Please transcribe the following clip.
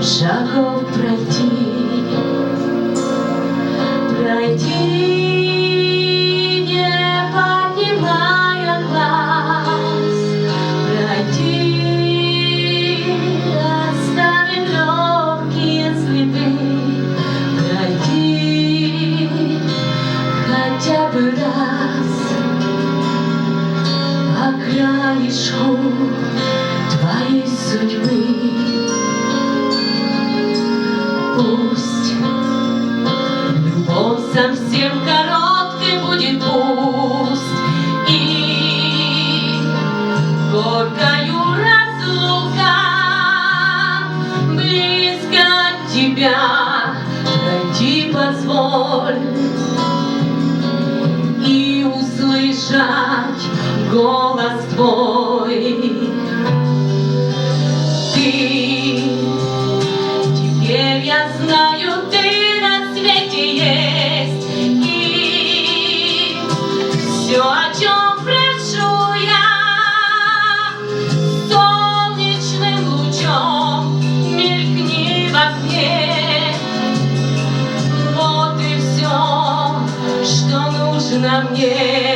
шагов пройти, не поднимая глаз, пройти, оставив легкие следы, пройти хотя бы раз по краешку твоей судьбы. Пусть любовь совсем короткой будет, пусть и горькою разлука, близко от тебя пройти позволь и услышать голос твой. Теперь я знаю, ты на свете есть, и все, о чем прошу я, солнечным лучом мелькни во сне. Вот и все, что нужно мне.